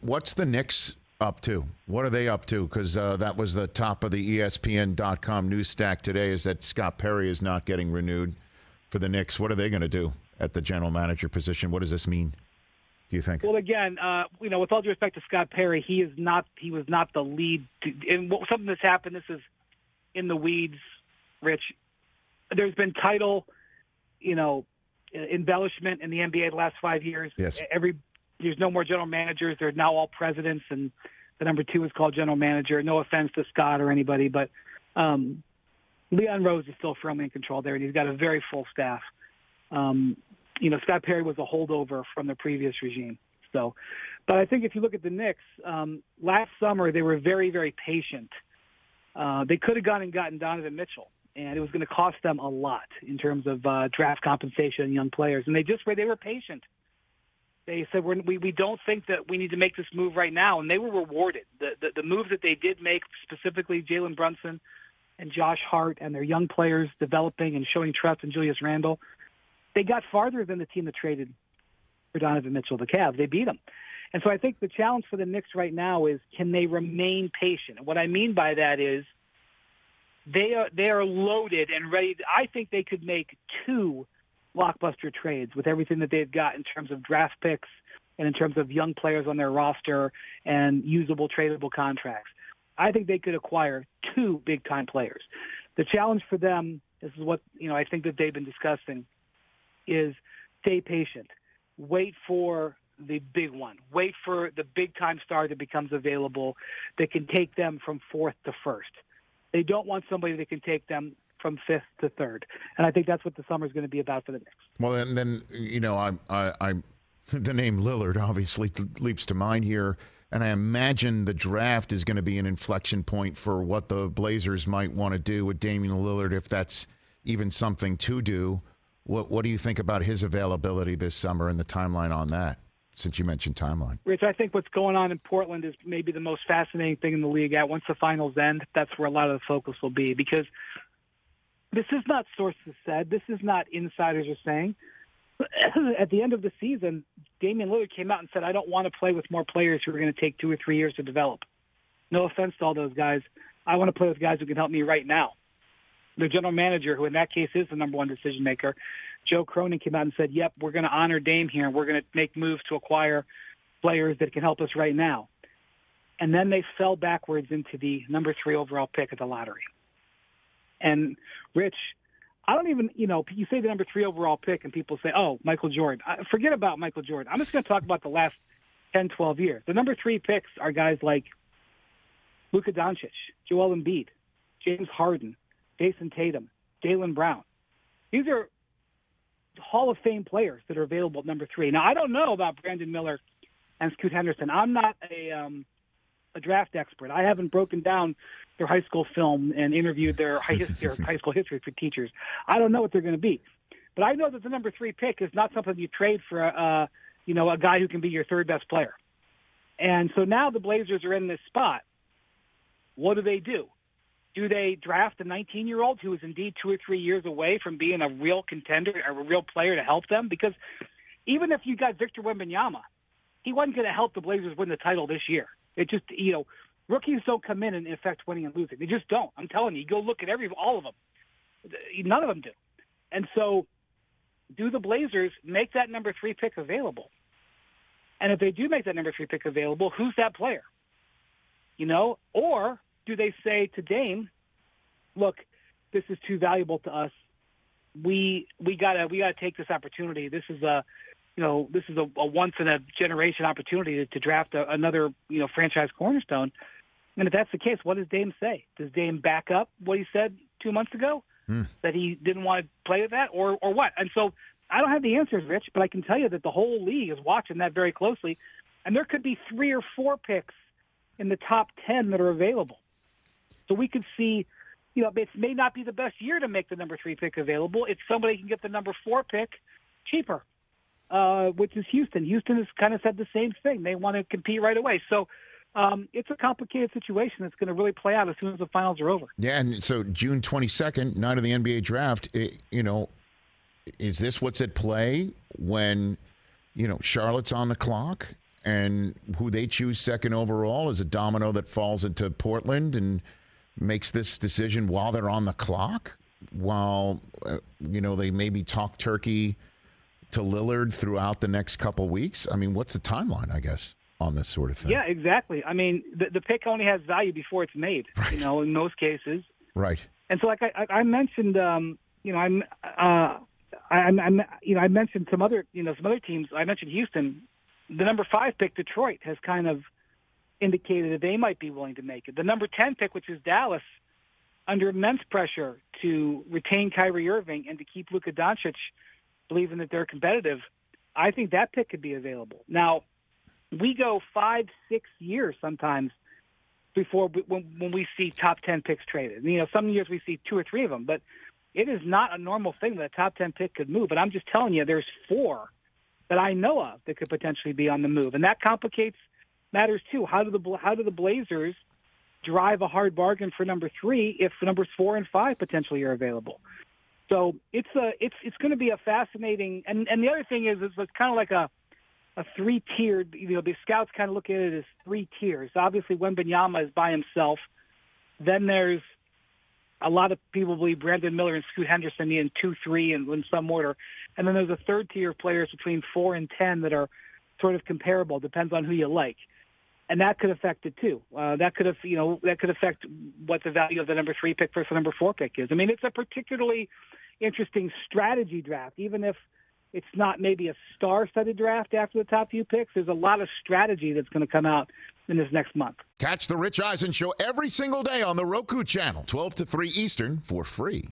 What's the Knicks up to? What are they up to? Because that was the top of the ESPN.com news stack today, is that Scott Perry is not getting renewed for the Knicks. What are they going to do at the general manager position? What does this mean, do you think? Well, again, with all due respect to Scott Perry, he was not the lead. And something that's happened, this is in the weeds, Rich. There's been title, embellishment in the NBA the last 5 years. Yes. There's no more general managers. They're now all presidents, and the number 2 is called general manager. No offense to Scott or anybody, but Leon Rose is still firmly in control there, and he's got a very full staff. Scott Perry was a holdover from the previous regime. But I think if you look at the Knicks, last summer they were very, very patient. They could have gone and gotten Donovan Mitchell, and it was going to cost them a lot in terms of draft compensation and young players. And they were patient. They said, we don't think that we need to make this move right now, and they were rewarded. The moves that they did make, specifically Jalen Brunson and Josh Hart and their young players developing and showing trust in Julius Randle, they got farther than the team that traded for Donovan Mitchell, the Cavs. They beat them. And so I think the challenge for the Knicks right now is, can they remain patient? And what I mean by that is they are loaded and ready. I think they could make 2 blockbuster trades with everything that they've got in terms of draft picks and in terms of young players on their roster and usable, tradable contracts. I think they could acquire 2 big-time players. The challenge for them, this is what I think that they've been discussing, is stay patient. Wait for the big one. Wait for the big-time star that becomes available that can take them from 4th to 1st. They don't want somebody that can take them from 5th to 3rd. And I think that's what the summer is going to be about for the Knicks. Well, and then, I the name Lillard obviously leaps to mind here, and I imagine the draft is going to be an inflection point for what the Blazers might want to do with Damian Lillard, if that's even something to do. What do you think about his availability this summer and the timeline on that, since you mentioned timeline? Rich, I think what's going on in Portland is maybe the most fascinating thing in the league. Once the finals end, that's where a lot of the focus will be, because this is not sources said. This is not insiders are saying. At the end of the season, Damian Lillard came out and said, I don't want to play with more players who are going to take 2 or 3 years to develop. No offense to all those guys. I want to play with guys who can help me right now. The general manager, who in that case is the number 1 decision maker, Joe Cronin, came out and said, yep, we're going to honor Dame here. We're going to make moves to acquire players that can help us right now. And then they fell backwards into the number 3 overall pick of the lottery. And, Rich, I don't even, you say the number 3 overall pick and people say, oh, Michael Jordan. Forget about Michael Jordan. I'm just going to talk about the last 10, 12 years. The number 3 picks are guys like Luka Doncic, Joel Embiid, James Harden, Jason Tatum, Jaylen Brown. These are Hall of Fame players that are available at number 3. Now, I don't know about Brandon Miller and Scoot Henderson. I'm not a draft expert. I haven't broken down their high school film and interviewed their high school history for teachers. I don't know what they're going to be. But I know that the number 3 pick is not something you trade for a guy who can be your 3rd best player. And so now the Blazers are in this spot. What do? Do they draft a 19-year-old who is indeed 2 or 3 years away from being a real contender, a real player to help them? Because even if you got Victor Wembanyama, he wasn't going to help the Blazers win the title this year. It just, rookies don't come in and affect winning and losing. They just don't. I'm telling you, go look at all of them. None of them do. And so do the Blazers make that number 3 pick available? And if they do make that number 3 pick available, who's that player? Or do they say to Dame, look, this is too valuable to us. We gotta take this opportunity. This is a once in a generation opportunity to draft another franchise cornerstone. And if that's the case, what does Dame say? Does Dame back up what he said 2 months ago, that he didn't want to play with that, or what? And so I don't have the answers, Rich, but I can tell you that the whole league is watching that very closely, and there could be 3 or 4 picks in the top 10 that are available. So we could see, it may not be the best year to make the number 3 pick available. If somebody can get the number 4 pick cheaper, which is Houston. Houston has kind of said the same thing. They want to compete right away. So it's a complicated situation that's going to really play out as soon as the finals are over. Yeah, and so June 22nd, night of the NBA draft, is this what's at play when, Charlotte's on the clock and who they choose second overall is a domino that falls into Portland and makes this decision while they're on the clock, while, they maybe talk turkey to Lillard throughout the next couple weeks? I mean, what's the timeline, I guess, on this sort of thing? Yeah, exactly. I mean, the pick only has value before it's made, right. In most cases. Right. And so, like I mentioned, I mentioned some other teams. I mentioned Houston. The number 5 pick, Detroit, has kind of indicated that they might be willing to make it. The number 10 pick, which is Dallas, under immense pressure to retain Kyrie Irving and to keep Luka Doncic, believing that they're competitive, I think that pick could be available. Now, we go 5-6 years sometimes before when we see top 10 picks traded. Some years we see 2 or 3 of them, but it is not a normal thing that a top 10 pick could move. But I'm just telling you, there's 4 that I know of that could potentially be on the move, and that complicates matters too. How do the Blazers drive a hard bargain for number 3 if numbers 4 and 5 potentially are available? So it's going to be a fascinating. And the other thing is it's kind of like a 3-tiered. The scouts kind of look at it as 3 tiers. Obviously, Wembanyama is by himself. Then there's a lot of people believe Brandon Miller and Scoot Henderson in 2, 3, and in some order. And then there's a 3rd tier of players between 4 and 10 that are sort of comparable. Depends on who you like, and that could affect it too. That could affect what the value of the number 3 pick versus the number 4 pick is. I mean, it's a particularly interesting strategy draft, even if it's not maybe a star-studded draft after the top few picks. There's a lot of strategy that's going to come out in this next month. Catch the Rich Eisen Show every single day on the Roku channel, 12 to 3 Eastern, for free.